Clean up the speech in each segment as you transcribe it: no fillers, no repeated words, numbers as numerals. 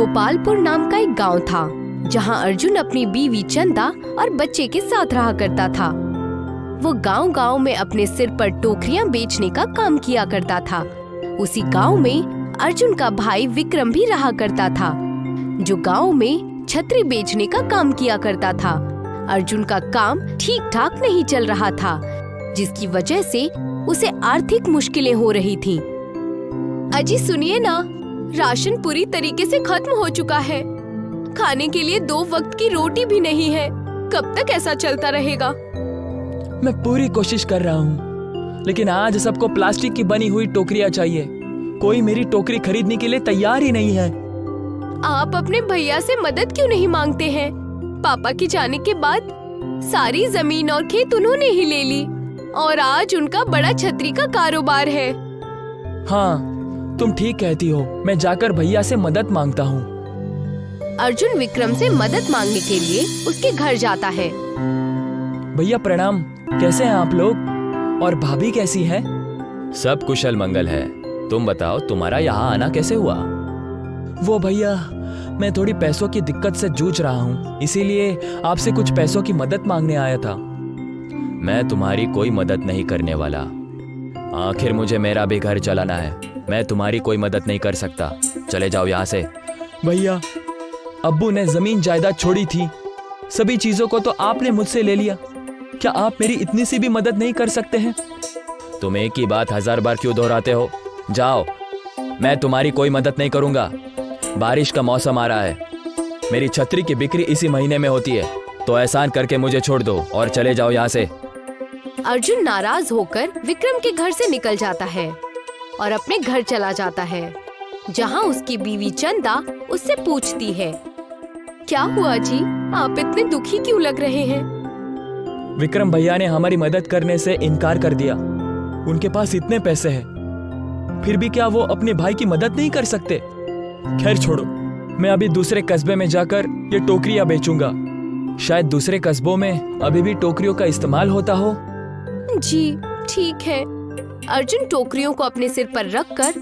गोपालपुर नाम का एक गांव था, जहां अर्जुन अपनी बीवी चंदा और बच्चे के साथ रहा करता था। वो गांव-गांव में अपने सिर पर टोकरियां बेचने का काम किया करता था। उसी गांव में अर्जुन का भाई विक्रम भी रहा करता था, जो गांव में छतरी बेचने का काम किया करता था। अर्जुन का काम ठीक ठाक नहीं चल रहा था, जिसकी वजह से उसे आर्थिक मुश्किलें हो रही थीं। अजी सुनिए ना, राशन पूरी तरीके से खत्म हो चुका है। खाने के लिए 2 वक्त की रोटी भी नहीं है। कब तक ऐसा चलता रहेगा? मैं पूरी कोशिश कर रहा हूँ, लेकिन आज सबको प्लास्टिक की बनी हुई टोकरियाँ चाहिए। कोई मेरी टोकरी खरीदने के लिए तैयार ही नहीं है। आप अपने भैया से मदद क्यों नहीं मांगते हैं? पापा के जाने के बाद सारी जमीन और खेत उन्होंने ही ले ली और आज उनका बड़ा छतरी का कारोबार है। हाँ, तुम ठीक कहती हो। मैं जाकर भैया से मदद मांगता हूँ। अर्जुन विक्रम से मदद मांगने के लिए उसके घर जाता है। भैया प्रणाम, कैसे हैं आप लोग? और भाभी कैसी है? सब कुशल मंगल है। तुम बताओ, तुम्हारा यहाँ आना कैसे हुआ? वो भैया, मैं थोड़ी पैसों की दिक्कत से जूझ रहा हूँ, इसीलिए आपसे कुछ पैसों की मदद मांगने आया था। मैं तुम्हारी कोई मदद नहीं करने वाला। आखिर मुझे मेरा भी घर चलाना है। मैं तुम्हारी कोई मदद नहीं कर सकता। चले जाओ यहाँ से। भैया, अब्बू ने जमीन जायदाद छोड़ी थी, सभी चीजों को तो आपने मुझसे ले लिया। क्या आप मेरी इतनी सी भी मदद नहीं कर सकते हैं? तुम एक ही बात 1000 बार क्यों दोहराते हो? जाओ, मैं तुम्हारी कोई मदद नहीं करूंगा। बारिश का मौसम आ रहा है। मेरी छतरी की बिक्री इसी महीने में होती है, तो एहसान करके मुझे छोड़ दो और चले जाओ यहाँ से। अर्जुन नाराज होकर विक्रम के घर से निकल जाता है और अपने घर चला जाता है, जहाँ उसकी बीवी चंदा उससे पूछती है, क्या हुआ जी? आप इतने दुखी क्यों लग रहे हैं? विक्रम भैया ने हमारी मदद करने से इनकार कर दिया। उनके पास इतने पैसे हैं, फिर भी क्या वो अपने भाई की मदद नहीं कर सकते? खैर छोड़ो, मैं अभी दूसरे कस्बे में जाकर ये टोकरियां बेचूंगा। शायद दूसरे कस्बों में अभी भी टोकरियों का इस्तेमाल होता हो। जी ठीक है। अर्जुन टोकरियों को अपने सिर पर रखकर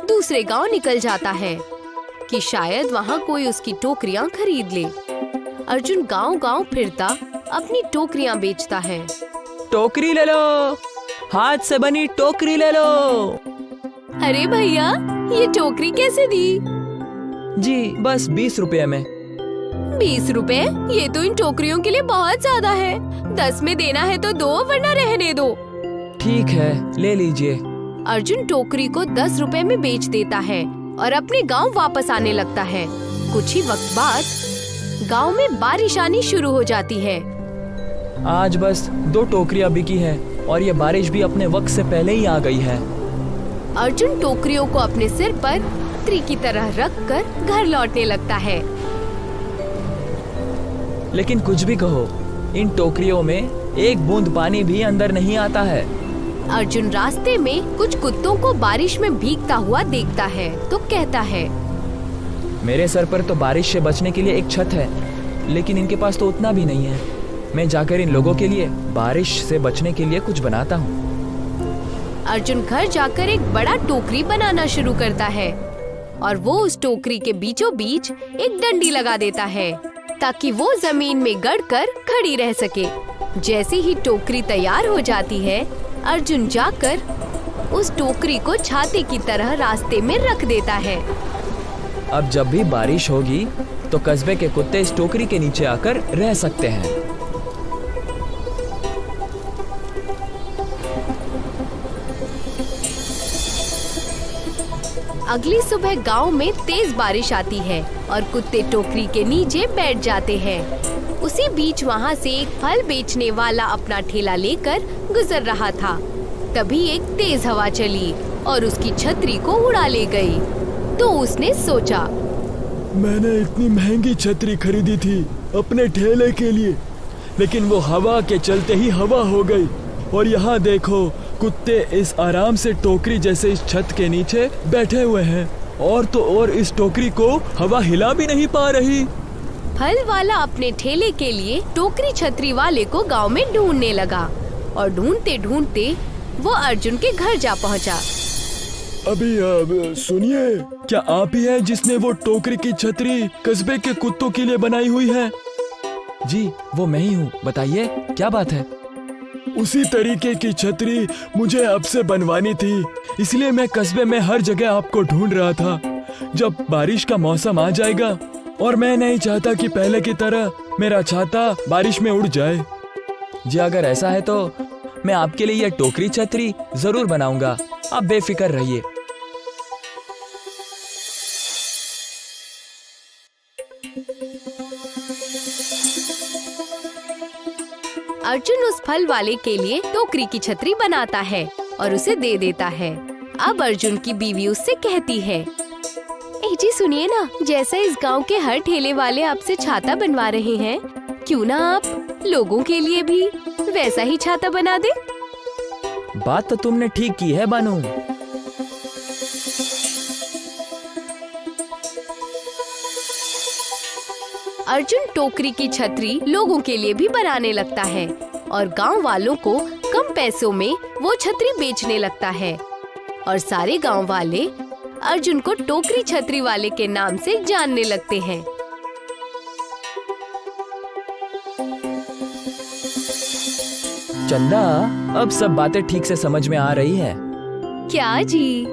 दूसरे गांव निकल जाता है कि शायद वहां कोई उसकी टोकरियां खरीद ले। अर्जुन गांव-गांव फिरता अपनी टोकरियां बेचता है। टोकरी ले लो, हाथ से बनी टोकरी ले लो। अरे भैया, ये टोकरी कैसे दी? जी बस 20 रुपए में। 20 रुपए? ये तो इन टोकरियों के लिए बहुत ज्यादा है। 10 में देना है तो दो, वरना रहने दो। ठीक है, ले लीजिए। अर्जुन टोकरी को 10 रुपए में बेच देता है और अपने गांव वापस आने लगता है। कुछ ही वक्त बाद गांव में बारिश आनी शुरू हो जाती है। आज बस 2 टोकरियां बिकी हैं और ये बारिश भी अपने वक्त से पहले ही आ गई है। अर्जुन टोकरियों को अपने सिर पर छतरी की तरह रखकर घर लौटने लगता है। लेकिन कुछ भी कहो, इन टोकरियों में एक बूंद पानी भी अंदर नहीं आता है। अर्जुन रास्ते में कुछ कुत्तों को बारिश में भीगता हुआ देखता है तो कहता है, मेरे सर पर तो बारिश से बचने के लिए एक छत है, लेकिन इनके पास तो उतना भी नहीं है। मैं जाकर इन लोगों के लिए बारिश से बचने के लिए कुछ बनाता हूँ। अर्जुन घर जाकर एक बड़ा टोकरी बनाना शुरू करता है और वो उस टोकरी के बीचों बीच एक डंडी लगा देता है ताकि वो जमीन में गड़कर खड़ी रह सके। जैसे ही टोकरी तैयार हो जाती है, अर्जुन जाकर उस टोकरी को छाते की तरह रास्ते में रख देता है। अब जब भी बारिश होगी तो कस्बे के कुत्ते इस टोकरी के नीचे आकर रह सकते हैं। अगली सुबह गांव में तेज बारिश आती है और कुत्ते टोकरी के नीचे बैठ जाते हैं। उसी बीच वहां से एक फल बेचने वाला अपना ठेला लेकर गुजर रहा था। तभी एक तेज हवा चली और उसकी छतरी को उड़ा ले गई। तो उसने सोचा, मैंने इतनी महंगी छतरी खरीदी थी अपने ठेले के लिए, लेकिन वो हवा के चलते ही हवा हो गई। और यहाँ देखो, कुत्ते इस आराम से टोकरी जैसे इस छत के नीचे बैठे हुए हैं और तो और इस टोकरी को हवा हिला भी नहीं पा रही। फल वाला अपने ठेले के लिए टोकरी छतरी वाले को गांव में ढूंढने लगा और ढूंढते ढूंढते वो अर्जुन के घर जा पहुंचा। अभी सुनिए, क्या आप ही हैं जिसने वो टोकरी की छतरी कस्बे के कुत्तों के लिए बनाई हुई है? जी वो मैं ही हूँ, बताइए क्या बात है। उसी तरीके की छतरी मुझे आपसे बनवानी थी, इसलिए मैं कस्बे में हर जगह आपको ढूंढ रहा था। जब बारिश का मौसम आ जाएगा, और मैं नहीं चाहता कि पहले की तरह मेरा छाता बारिश में उड़ जाए। जी अगर ऐसा है तो मैं आपके लिए यह टोकरी छतरी जरूर बनाऊंगा, आप बेफिक्र रहिए। अर्जुन उस फल वाले के लिए टोकरी की छतरी बनाता है और उसे दे देता है। अब अर्जुन की बीवी उससे कहती है, ए जी सुनिए ना, जैसा इस गांव के हर ठेले वाले आपसे छाता बनवा रहे हैं, क्यों ना आप लोगों के लिए भी वैसा ही छाता बना दे। बात तो तुमने ठीक की है बानू। अर्जुन टोकरी की छतरी लोगों के लिए भी बनाने लगता है और गांव वालों को कम पैसों में वो छतरी बेचने लगता है और सारे गांव वाले अर्जुन को टोकरी छतरी वाले के नाम से जानने लगते हैं। चंदा, अब सब बातें ठीक से समझ में आ रही है। क्या जी?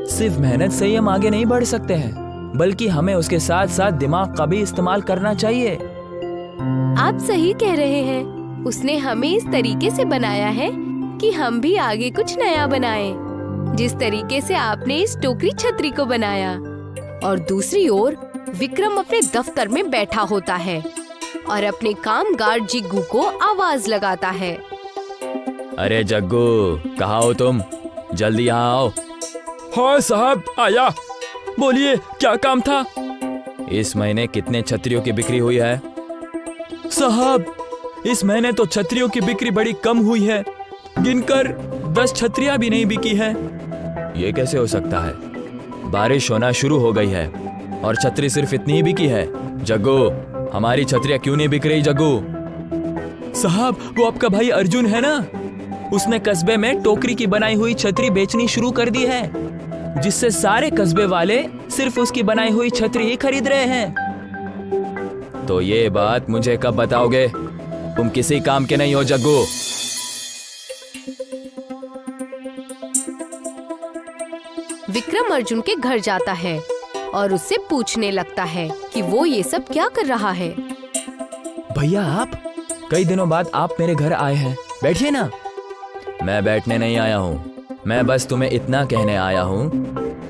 सिर्फ मेहनत से ही हम आगे नहीं बढ़ सकते हैं, बल्कि हमें उसके साथ साथ दिमाग का भी इस्तेमाल करना चाहिए। आप सही कह रहे हैं। उसने हमें इस तरीके से बनाया है कि हम भी आगे कुछ नया बनाएं, जिस तरीके से आपने इस टोकरी छतरी को बनाया। और दूसरी ओर विक्रम अपने दफ्तर में बैठा होता है और अपने कामगार जिग्गू को आवाज लगाता है। अरे जग्गू, कहाँ हो तुम? जल्दी यहाँ आओ। हाँ साहब, आया। बोलिए, क्या काम था? इस महीने कितने छतरियों की बिक्री हुई है? साहब, इस महीने तो छतरियों की बिक्री बड़ी कम हुई है, गिनकर 10 छतरियां भी नहीं बिकी है। ये कैसे हो सकता है? बारिश होना शुरू हो गई है और छतरी सिर्फ इतनी ही बिकी है। जग्गू, हमारी छतरियां क्यों नहीं बिक रही जग्गू? साहब, वो आपका भाई अर्जुन है ना, उसने कस्बे में टोकरी की बनाई हुई छतरी बेचनी शुरू कर दी है, जिससे सारे कस्बे वाले सिर्फ उसकी बनाई हुई छतरी ही खरीद रहे हैं। तो ये बात मुझे कब बताओगे? तुम किसी काम के नहीं हो जग्गू। विक्रम अर्जुन के घर जाता है और उससे पूछने लगता है कि वो ये सब क्या कर रहा है। भैया आप, कई दिनों बाद आप मेरे घर आए हैं, बैठिए ना। मैं बैठने नहीं आया हूँ, मैं बस तुम्हें इतना कहने आया हूँ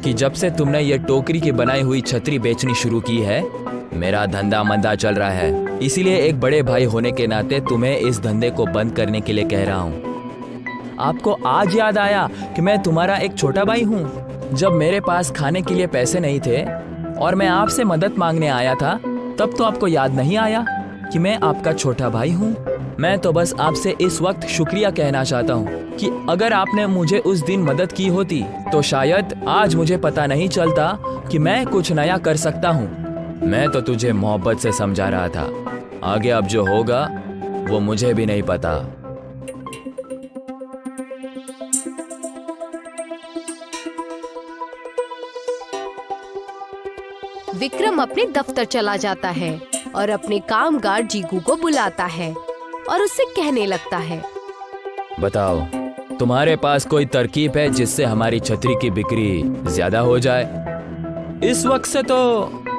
कि जब से तुमने ये टोकरी की बनाई हुई छतरी बेचनी शुरू की है, मेरा धंधा मंदा चल रहा है। इसीलिए एक बड़े भाई होने के नाते तुम्हें इस धंधे को बंद करने के लिए कह रहा हूँ। आपको आज याद आया कि मैं तुम्हारा एक छोटा भाई हूँ। जब मेरे पास खाने के लिए पैसे नहीं थे और मैं आपसे मदद मांगने आया था, तब तो आपको याद नहीं आया कि मैं आपका छोटा भाई हूँ। मैं तो बस आपसे इस वक्त शुक्रिया कहना चाहता हूँ कि अगर आपने मुझे उस दिन मदद की होती तो शायद आज मुझे पता नहीं चलता कि मैं कुछ नया कर सकता हूँ। मैं तो तुझे मोहब्बत से समझा रहा था, आगे अब जो होगा वो मुझे भी नहीं पता। विक्रम अपने दफ्तर चला जाता है और अपने कामगार जीगू को बुलाता है और उससे कहने लगता है, बताओ, तुम्हारे पास कोई तरकीब है जिससे हमारी छतरी की बिक्री ज्यादा हो जाए? इस वक्त से तो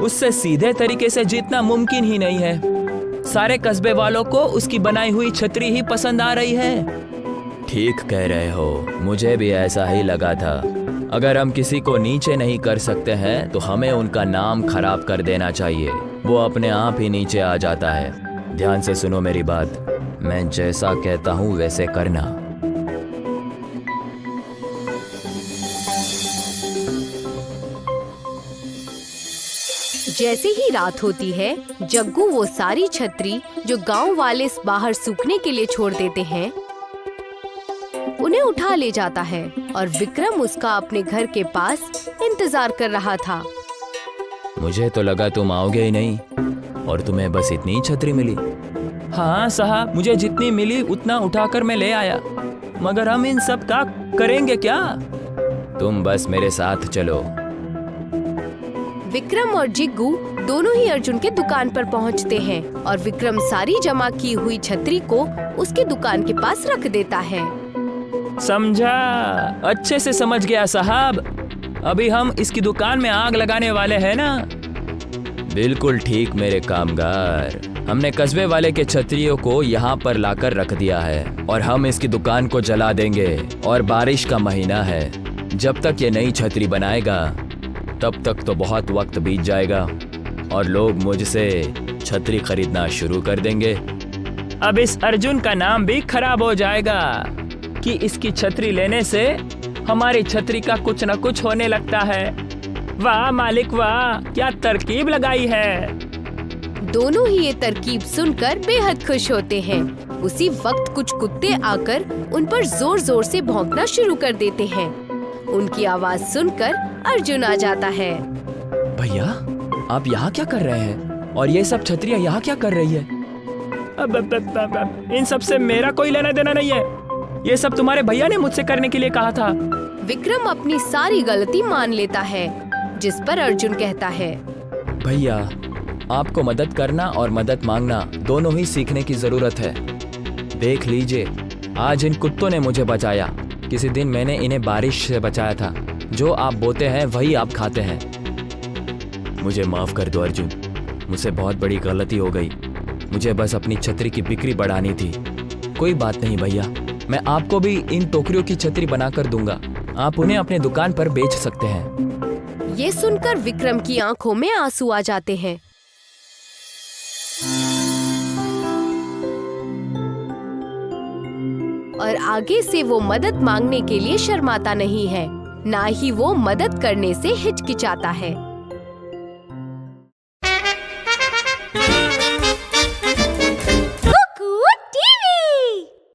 उससे सीधे तरीके से जीतना मुमकिन ही नहीं है। सारे कस्बे वालों को उसकी बनाई हुई छतरी ही पसंद आ रही है। ठीक कह रहे हो, मुझे भी ऐसा ही लगा था। अगर हम किसी को नीचे नहीं कर सकते हैं तो हमें उनका नाम खराब कर देना चाहिए, वो अपने आप ही नीचे आ जाता है। ध्यान से सुनो मेरी बात, मैं जैसा कहता हूँ वैसे करना। जैसे ही रात होती है, जग्गू वो सारी छतरी जो गांव वाले बाहर सूखने के लिए छोड़ देते हैं, उन्हें उठा ले जाता है और विक्रम उसका अपने घर के पास इंतजार कर रहा था। मुझे तो लगा तुम आओगे ही नहीं और तुम्हें बस इतनी ही छतरी मिली। हाँ साहब, मुझे जितनी मिली उतना उठाकर मैं ले आया, मगर हम इन सब का करेंगे क्या? तुम बस मेरे साथ चलो। विक्रम और जिग्गू दोनों ही अर्जुन के दुकान पर पहुंचते हैं और विक्रम सारी जमा की हुई छतरी को उसकी दुकान के पास रख देता है। समझा, अच्छे से समझ गया साहब। अभी हम इसकी दुकान में आग लगाने वाले हैं ना? बिल्कुल ठीक मेरे कामगार। हमने कस्बे वाले के छतरियों को यहाँ पर लाकर रख दिया है और हम इसकी दुकान को जला देंगे। और बारिश का महीना है, जब तक ये नई छतरी बनाएगा तब तक तो बहुत वक्त बीत जाएगा और लोग मुझसे छतरी खरीदना शुरू कर देंगे। अब इस अर्जुन का नाम भी खराब हो जाएगा कि इसकी छतरी लेने से हमारी छतरी का कुछ न कुछ होने लगता है। वाह मालिक वाह, क्या तरकीब लगाई है। दोनों ही ये तरकीब सुनकर बेहद खुश होते हैं। उसी वक्त कुछ कुत्ते आकर उन पर जोर जोर से भौंकना शुरू कर देते हैं। उनकी आवाज सुनकर अर्जुन आ जाता है। भैया, आप यहाँ क्या कर रहे हैं? और ये सब छतरियाँ यहाँ क्या कर रही है? इन सब से मेरा कोई लेना देना नहीं है। ये सब तुम्हारे भैया ने मुझसे करने के लिए कहा था। विक्रम अपनी सारी गलती मान लेता है, जिस पर अर्जुन कहता है, भैया, आपको मदद करना और मदद मांगना दोनों ही सीखने की जरूरत है। देख लीजिए, आज इन कुत्तों ने मुझे बचाया। किसी दिन मैंने इन्हें बारिश से बचाया था। जो आप बोते हैं वही आप खाते हैं। मुझे माफ कर दो अर्जुन, मुझसे बहुत बड़ी गलती हो गई। मुझे बस अपनी छतरी की बिक्री बढ़ानी थी। कोई बात नहीं भैया, मैं आपको भी इन टोकरियों की छतरी बनाकर दूंगा। आप उन्हें अपने दुकान पर बेच सकते हैं। ये सुनकर विक्रम की आंखों में आंसू आ जाते हैं। और आगे से वो मदद मांगने के लिए शर्माता नहीं है, ना ही वो मदद करने से हिचकिचाता है।